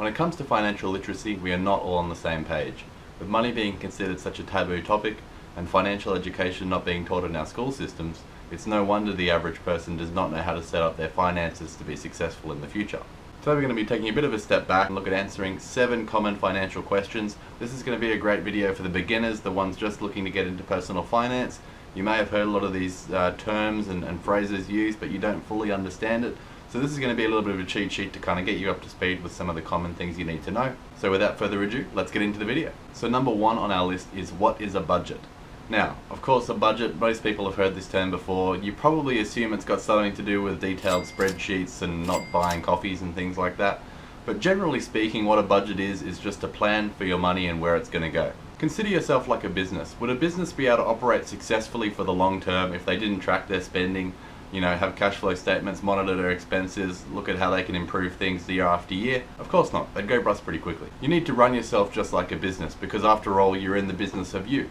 When it comes to financial literacy, we are not all on the same page. With money being considered such a taboo topic, and financial education not being taught in our school systems, it's no wonder the average person does not know how to set up their finances to be successful in the future. Today we're going to be taking a bit of a step back and look at answering 7 common financial questions. This is going to be a great video for the beginners, the ones just looking to get into personal finance. You may have heard a lot of these terms and phrases used, but you don't fully understand it. So this is going to be a little bit of a cheat sheet to kind of get you up to speed with some of the common things you need to know. So without further ado, let's get into the video. So number 1 on our list is, what is a budget? Now, of course, a budget, most people have heard this term before. You probably assume it's got something to do with detailed spreadsheets and not buying coffees and things like that. But generally speaking, what a budget is just a plan for your money and where it's going to go. Consider yourself like a business. Would a business be able to operate successfully for the long term if they didn't track their spending, have cash flow statements, monitor their expenses, look at how they can improve things year after year? Of course not. They'd go bust pretty quickly. You need to run yourself just like a business, because after all, you're in the business of you.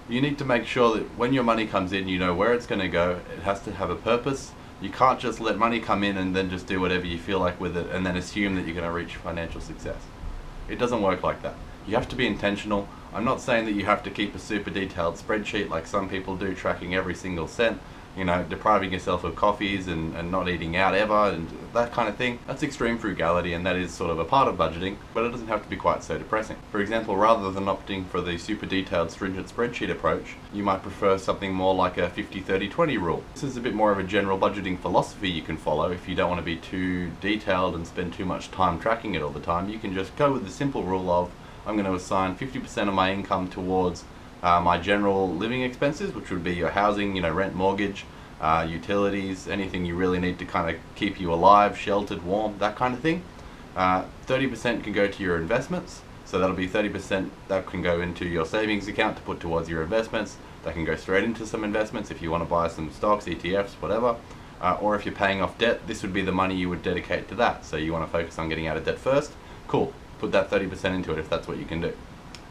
You need to make sure that when your money comes in, you know where it's going to go. It has to have a purpose. You can't just let money come in and then just do whatever you feel like with it and then assume that you're going to reach financial success. It doesn't work like that. You have to be intentional. I'm not saying that you have to keep a super detailed spreadsheet like some people do, tracking every single cent, depriving yourself of coffees and not eating out ever and that kind of thing. That's extreme frugality, and that is sort of a part of budgeting, but it doesn't have to be quite so depressing. For example, rather than opting for the super detailed stringent spreadsheet approach, you might prefer something more like a 50-30-20 rule. This is a bit more of a general budgeting philosophy you can follow. If you don't want to be too detailed and spend too much time tracking it all the time, you can just go with the simple rule of, I'm going to assign 50% of my income towards my general living expenses, which would be your housing, rent, mortgage, utilities, anything you really need to kind of keep you alive, sheltered, warm, that kind of thing. 30% can go to your investments, so that'll be 30% that can go into your savings account to put towards your investments. That can go straight into some investments if you want to buy some stocks, ETFs, whatever. Or if you're paying off debt, this would be the money you would dedicate to that. So you want to focus on getting out of debt first. Cool. Put that 30% into it if that's what you can do.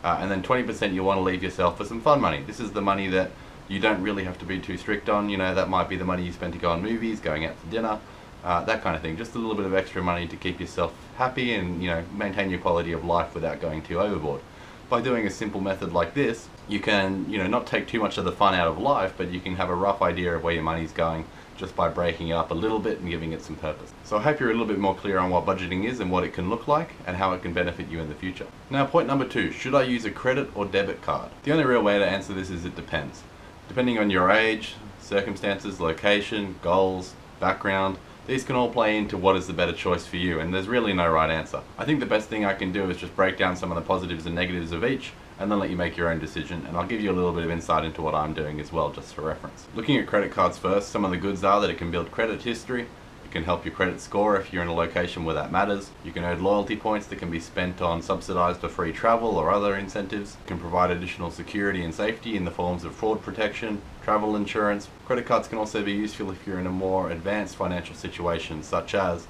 And then 20% you want to leave yourself for some fun money. This is the money that you don't really have to be too strict on. That might be the money you spend to go on movies, going out for dinner, that kind of thing. Just a little bit of extra money to keep yourself happy and maintain your quality of life without going too overboard. By doing a simple method like this, you can not take too much of the fun out of life, but you can have a rough idea of where your money's going just by breaking it up a little bit and giving it some purpose. So I hope you're a little bit more clear on what budgeting is and what it can look like and how it can benefit you in the future. Now, point number 2, should I use a credit or debit card? The only real way to answer this is it depends. Depending on your age, circumstances, location, goals, background, these can all play into what is the better choice for you, and there's really no right answer. I think the best thing I can do is just break down some of the positives and negatives of each, and then let you make your own decision, and I'll give you a little bit of insight into what I'm doing as well, just for reference. Looking at credit cards first, some of the goods are that it can build credit history, it can help your credit score if you're in a location where that matters, you can earn loyalty points that can be spent on subsidized or free travel or other incentives, it can provide additional security and safety in the forms of fraud protection, travel insurance. Credit cards can also be useful if you're in a more advanced financial situation, such as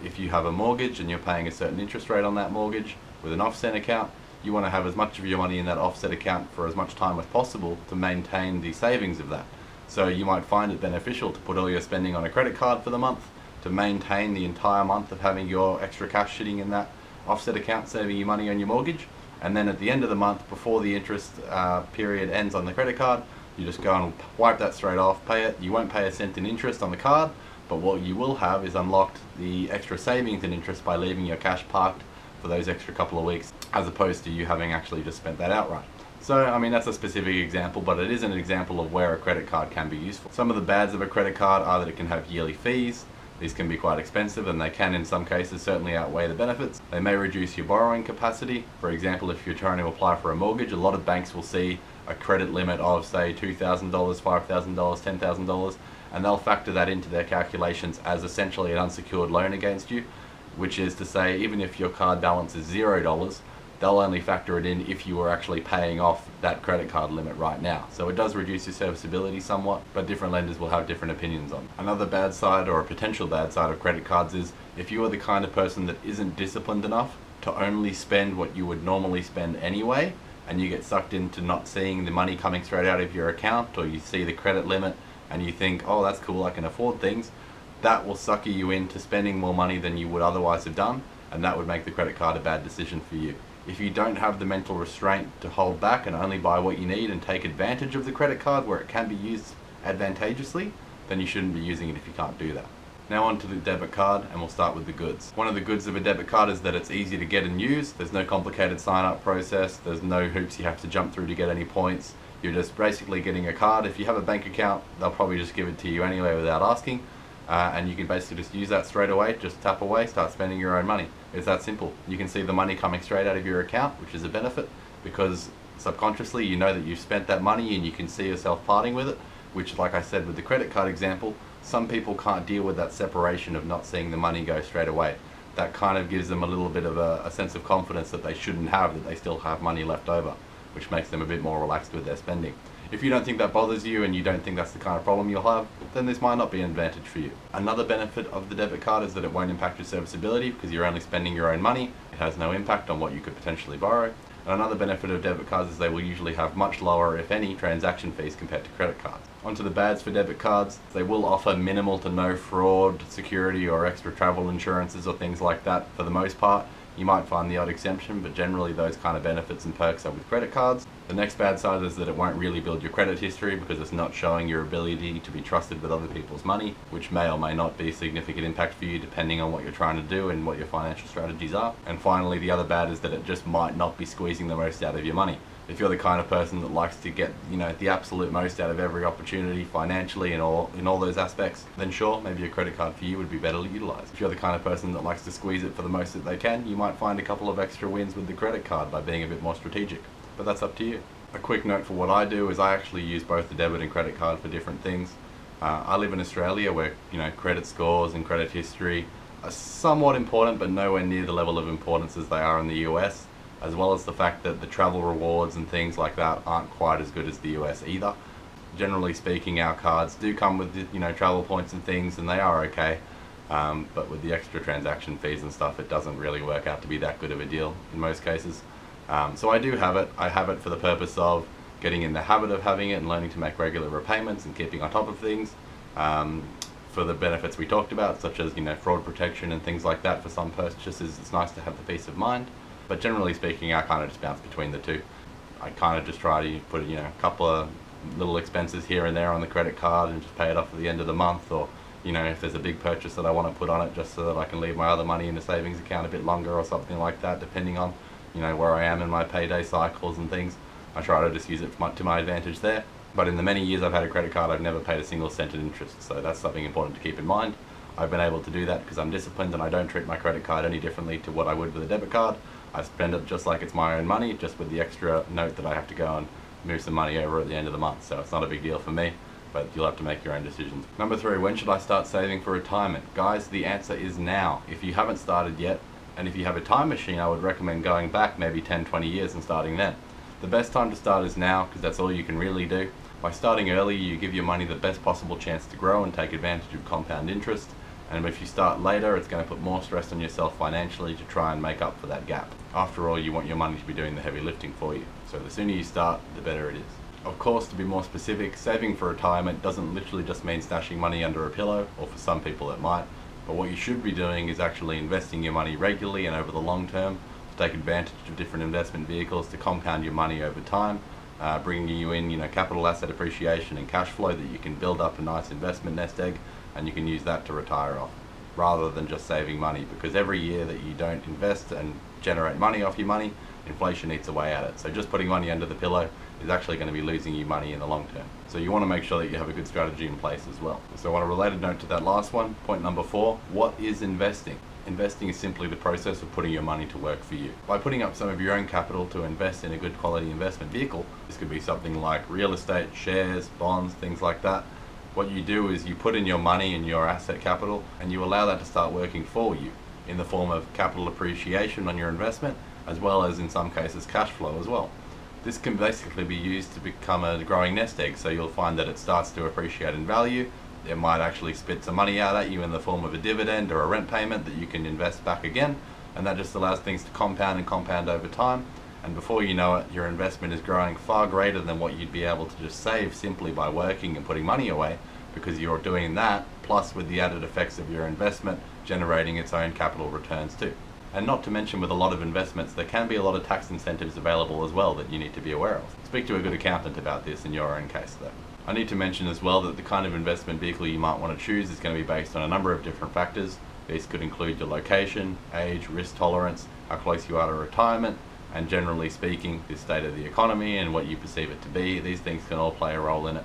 if you have a mortgage and you're paying a certain interest rate on that mortgage with an offset account. You want to have as much of your money in that offset account for as much time as possible to maintain the savings of that. So you might find it beneficial to put all your spending on a credit card for the month to maintain the entire month of having your extra cash sitting in that offset account, saving you money on your mortgage. And then at the end of the month, before the interest period ends on the credit card, you just go and wipe that straight off, pay it. You won't pay a cent in interest on the card, but what you will have is unlocked the extra savings and interest by leaving your cash parked for those extra couple of weeks, as opposed to you having actually just spent that outright. So, that's a specific example, but it is an example of where a credit card can be useful. Some of the bads of a credit card are that it can have yearly fees. These can be quite expensive, and they can in some cases certainly outweigh the benefits. They may reduce your borrowing capacity. For example, if you're trying to apply for a mortgage, a lot of banks will see a credit limit of, say, $2,000, $5,000, $10,000, and they'll factor that into their calculations as essentially an unsecured loan against you, which is to say, even if your card balance is $0, they'll only factor it in if you were actually paying off that credit card limit right now. So it does reduce your serviceability somewhat, but different lenders will have different opinions on it. Another bad side, or a potential bad side, of credit cards is if you are the kind of person that isn't disciplined enough to only spend what you would normally spend anyway, and you get sucked into not seeing the money coming straight out of your account, or you see the credit limit and you think, oh, that's cool, I can afford things, that will sucker you into spending more money than you would otherwise have done. and that would make the credit card a bad decision for you. If you don't have the mental restraint to hold back and only buy what you need and take advantage of the credit card where it can be used advantageously, then you shouldn't be using it if you can't do that. Now on to the debit card, and we'll start with the goods. One of the goods of a debit card is that it's easy to get and use. There's no complicated sign-up process. There's no hoops you have to jump through to get any points. You're just basically getting a card. If you have a bank account, they'll probably just give it to you anyway without asking. And you can basically just use that straight away, just tap away, start spending your own money. It's that simple. You can see the money coming straight out of your account, which is a benefit, because subconsciously you know that you've spent that money and you can see yourself parting with it, which, like I said with the credit card example, some people can't deal with that separation of not seeing the money go straight away. That kind of gives them a little bit of a sense of confidence that they shouldn't have, that they still have money left over, which makes them a bit more relaxed with their spending. If you don't think that bothers you and you don't think that's the kind of problem you'll have, then this might not be an advantage for you. Another benefit of the debit card is that it won't impact your serviceability because you're only spending your own money. It has no impact on what you could potentially borrow. And another benefit of debit cards is they will usually have much lower, if any, transaction fees compared to credit cards. Onto the bads for debit cards. They will offer minimal to no fraud, security, or extra travel insurances or things like that for the most part. You might find the odd exemption, but generally those kind of benefits and perks are with credit cards. The next bad side is that it won't really build your credit history because it's not showing your ability to be trusted with other people's money, which may or may not be a significant impact for you depending on what you're trying to do and what your financial strategies are. And finally, the other bad is that it just might not be squeezing the most out of your money. If you're the kind of person that likes to get, the absolute most out of every opportunity financially in all those aspects, then sure, maybe a credit card for you would be better utilized. If you're the kind of person that likes to squeeze it for the most that they can, you might find a couple of extra wins with the credit card by being a bit more strategic. But that's up to you. A quick note for what I do is I actually use both the debit and credit card for different things. I live in Australia where, credit scores and credit history are somewhat important, but nowhere near the level of importance as they are in the US. As well as the fact that the travel rewards and things like that aren't quite as good as the US either. Generally speaking, our cards do come with travel points and things, and they are okay, but with the extra transaction fees and stuff, it doesn't really work out to be that good of a deal in most cases. So I do have it. I have it for the purpose of getting in the habit of having it and learning to make regular repayments and keeping on top of things. For the benefits we talked about, such as fraud protection and things like that for some purchases, it's nice to have the peace of mind. But generally speaking, I kind of just bounce between the two. I kind of just try to put a couple of little expenses here and there on the credit card and just pay it off at the end of the month, or if there's a big purchase that I want to put on it, just so that I can leave my other money in the savings account a bit longer or something like that, depending on where I am in my payday cycles and things. I try to just use it to my advantage there. But in the many years I've had a credit card, I've never paid a single cent in interest, so that's something important to keep in mind. I've been able to do that because I'm disciplined and I don't treat my credit card any differently to what I would with a debit card. I spend it just like it's my own money, just with the extra note that I have to go and move some money over at the end of the month. So it's not a big deal for me, but you'll have to make your own decisions. Number 3, when should I start saving for retirement? Guys, the answer is now. If you haven't started yet, and if you have a time machine, I would recommend going back maybe 10, 20 years and starting then. The best time to start is now, because that's all you can really do. By starting early, you give your money the best possible chance to grow and take advantage of compound interest. And if you start later, it's going to put more stress on yourself financially to try and make up for that gap. After all, you want your money to be doing the heavy lifting for you. So the sooner you start, the better it is. Of course, to be more specific, saving for retirement doesn't literally just mean stashing money under a pillow, or for some people it might. But what you should be doing is actually investing your money regularly and over the long term to take advantage of different investment vehicles to compound your money over time, bringing you in capital asset appreciation and cash flow that you can build up a nice investment nest egg, and you can use that to retire off, rather than just saving money, because every year that you don't invest and generate money off your money, inflation eats away at it. So just putting money under the pillow is actually going to be losing you money in the long term. So you want to make sure that you have a good strategy in place as well. So on a related note to that last one, point number 4, what is investing? Investing is simply the process of putting your money to work for you. By putting up some of your own capital to invest in a good quality investment vehicle, this could be something like real estate, shares, bonds, things like that. What you do is you put in your money and your asset capital, and you allow that to start working for you in the form of capital appreciation on your investment, as well as in some cases cash flow as well. This can basically be used to become a growing nest egg, so you'll find that it starts to appreciate in value. It might actually spit some money out at you in the form of a dividend or a rent payment that you can invest back again, and that just allows things to compound and compound over time. And before you know it, your investment is growing far greater than what you'd be able to just save simply by working and putting money away, because you're doing that, plus with the added effects of your investment generating its own capital returns too. And not to mention, with a lot of investments, there can be a lot of tax incentives available as well that you need to be aware of. Speak to a good accountant about this in your own case though. I need to mention as well that the kind of investment vehicle you might want to choose is going to be based on a number of different factors. These could include your location, age, risk tolerance, how close you are to retirement, and generally speaking, the state of the economy and what you perceive it to be. These things can all play a role in it.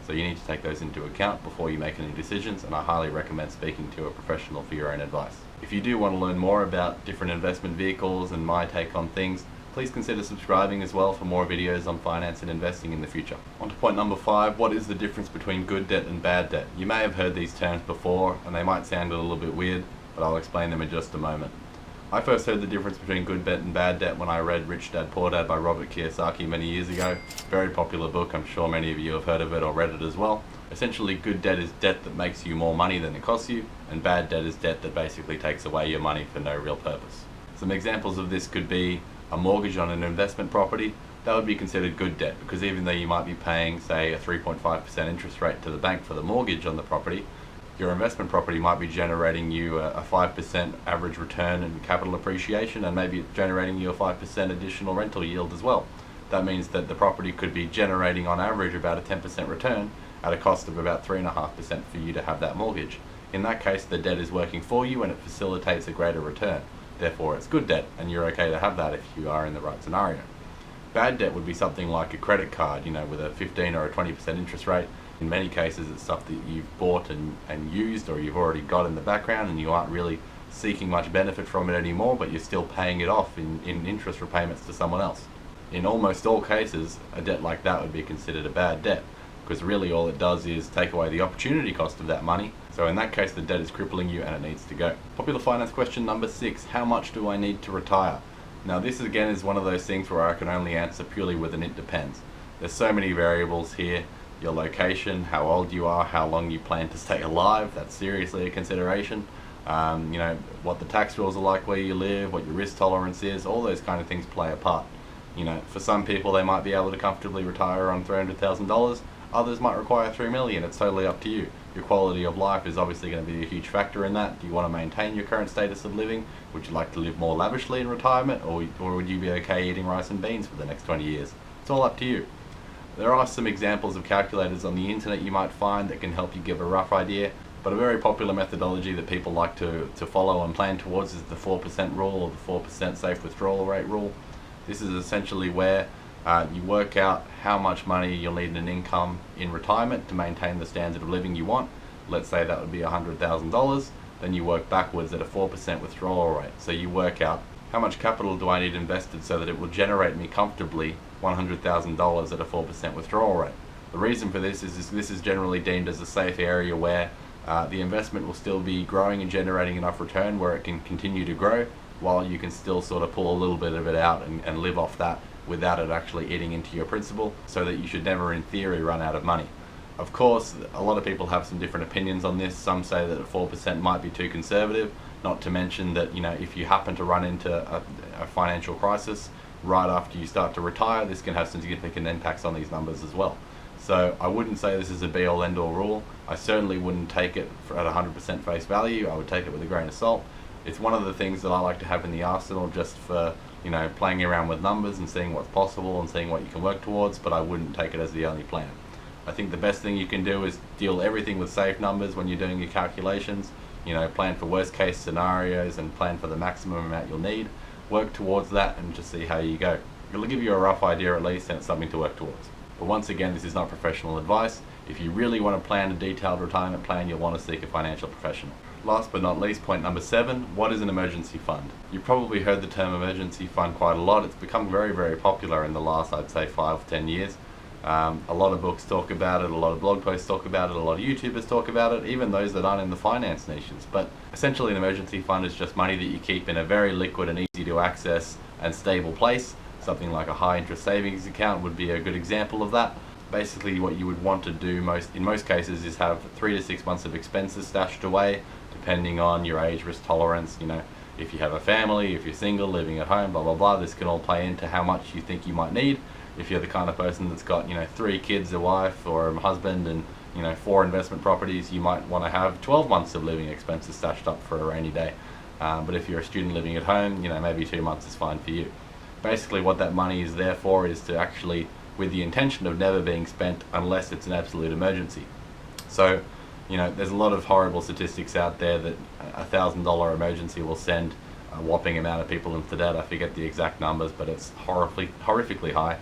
So you need to take those into account before you make any decisions, and I highly recommend speaking to a professional for your own advice. If you do want to learn more about different investment vehicles and my take on things, please consider subscribing as well for more videos on finance and investing in the future. On to point number 5, what is the difference between good debt and bad debt? You may have heard these terms before and they might sound a little bit weird, but I'll explain them in just a moment. I first heard the difference between good debt and bad debt when I read Rich Dad Poor Dad by Robert Kiyosaki many years ago. Very popular book, I'm sure many of you have heard of it or read it as well. Essentially, good debt is debt that makes you more money than it costs you, and bad debt is debt that basically takes away your money for no real purpose. Some examples of this could be a mortgage on an investment property. That would be considered good debt, because even though you might be paying, say, a 3.5% interest rate to the bank for the mortgage on the property, your investment property might be generating you a 5% average return in capital appreciation, and maybe generating you a 5% additional rental yield as well. That means that the property could be generating on average about a 10% return at a cost of about 3.5% for you to have that mortgage. In that case, the debt is working for you and it facilitates a greater return. Therefore, it's good debt, and you're okay to have that if you are in the right scenario. Bad debt would be something like a credit card, with a 15 or a 20% interest rate. In many cases, it's stuff that you've bought and used, or you've already got in the background, and you aren't really seeking much benefit from it anymore, but you're still paying it off in interest repayments to someone else. In almost all cases, a debt like that would be considered a bad debt, because really all it does is take away the opportunity cost of that money. So in that case, the debt is crippling you and it needs to go. Popular finance question number 6, how much do I need to retire? Now this again is one of those things where I can only answer purely with an it depends. There's so many variables here. Your location, how old you are, how long you plan to stay alive, that's seriously a consideration. What the tax rules are like where you live, what your risk tolerance is, all those kind of things play a part. For some people they might be able to comfortably retire on $300,000, others might require $3 million, it's totally up to you. Your quality of life is obviously going to be a huge factor in that. Do you want to maintain your current status of living? Would you like to live more lavishly in retirement, or would you be okay eating rice and beans for the next 20 years? It's all up to you. There are some examples of calculators on the internet you might find that can help you give a rough idea, but a very popular methodology that people like to follow and plan towards is the 4% rule, or the 4% safe withdrawal rate rule. This is essentially where you work out how much money you'll need in income in retirement to maintain the standard of living you want. Let's say that would be $100,000, then you work backwards at a 4% withdrawal rate. So you work out, how much capital do I need invested so that it will generate me comfortably $100,000 at a 4% withdrawal rate? The reason for this is this is generally deemed as a safe area where the investment will still be growing and generating enough return where it can continue to grow, while you can still sort of pull a little bit of it out and live off that without it actually eating into your principal, so that you should never in theory run out of money. Of course, a lot of people have some different opinions on this. Some say that 4% might be too conservative, not to mention that if you happen to run into a financial crisis right after you start to retire, this can have some significant impacts on these numbers as well. So I wouldn't say this is a be-all end-all rule. I certainly wouldn't take it at 100% face value. I would take it with a grain of salt. It's one of the things that I like to have in the arsenal just for playing around with numbers and seeing what's possible and seeing what you can work towards, but I wouldn't take it as the only plan. I think the best thing you can do is deal everything with safe numbers when you're doing your calculations. Plan for worst case scenarios and plan for the maximum amount you'll need. Work towards that and just see how you go. It'll give you a rough idea at least, and it's something to work towards. But once again, this is not professional advice. If you really want to plan a detailed retirement plan, you'll want to seek a financial professional. Last but not least, point number 7, what is an emergency fund? You've probably heard the term emergency fund quite a lot. It's become very, very popular in the last, I'd say, 5 or 10 years. A lot of books talk about it, a lot of blog posts talk about it, a lot of YouTubers talk about it, even those that aren't in the finance niches. But essentially an emergency fund is just money that you keep in a very liquid and easy to access and stable place. Something like a high interest savings account would be a good example of that. Basically what you would want to do in most cases is have 3 to 6 months of expenses stashed away, depending on your age, risk tolerance. If you have a family, if you're single, living at home, blah blah blah, this can all play into how much you think you might need. If you're the kind of person that's got 3 kids, a wife or a husband, and 4 investment properties, you might want to have 12 months of living expenses stashed up for a rainy day. But if you're a student living at home, maybe 2 months is fine for you. Basically what that money is there for is to actually, with the intention of never being spent unless it's an absolute emergency. So, there's a lot of horrible statistics out there that a $1,000 emergency will send a whopping amount of people into debt. I forget the exact numbers, but it's horrifically high.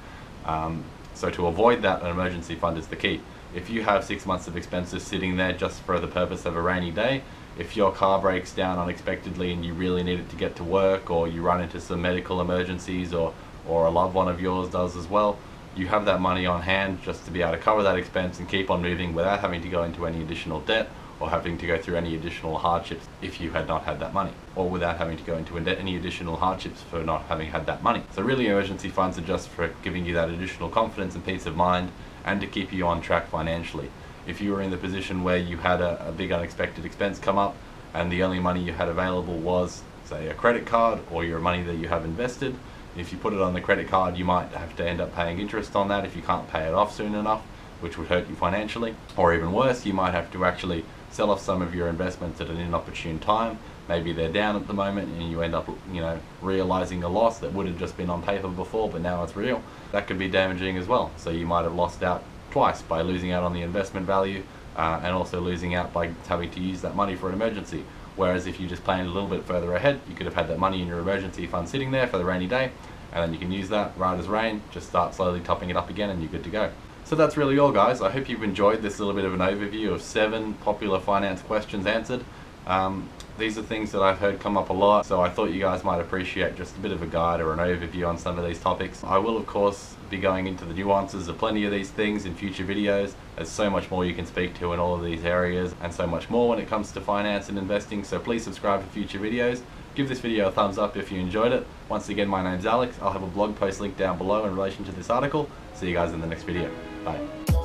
So to avoid that, an emergency fund is the key. If you have 6 months of expenses sitting there just for the purpose of a rainy day, if your car breaks down unexpectedly and you really need it to get to work, or you run into some medical emergencies, or a loved one of yours does as well, you have that money on hand just to be able to cover that expense and keep on moving without having to go into any additional debt or having to go through any additional hardships if you had not had that money, or without having to go into any additional hardships for not having had that money. So really, emergency funds are just for giving you that additional confidence and peace of mind, and to keep you on track financially. If you were in the position where you had a big unexpected expense come up and the only money you had available was, say, a credit card or your money that you have invested, if you put it on the credit card, you might have to end up paying interest on that if you can't pay it off soon enough, which would hurt you financially. Or even worse, you might have to actually sell off some of your investments at an inopportune time. Maybe they're down at the moment and you end up, realizing a loss that would have just been on paper before, but now it's real. That could be damaging as well. So you might have lost out twice, by losing out on the investment value and also losing out by having to use that money for an emergency. Whereas if you just planned a little bit further ahead, you could have had that money in your emergency fund sitting there for the rainy day, and then you can use that right as rain, just start slowly topping it up again and you're good to go. So that's really all, guys. I hope you've enjoyed this little bit of an overview of 7 popular finance questions answered. These are things that I've heard come up a lot, so I thought you guys might appreciate just a bit of a guide or an overview on some of these topics. I will, of course, be going into the nuances of plenty of these things in future videos. There's so much more you can speak to in all of these areas, and so much more when it comes to finance and investing, so please subscribe for future videos. Give this video a thumbs up if you enjoyed it. Once again, my name's Alex. I'll have a blog post linked down below in relation to this article. See you guys in the next video. Bye.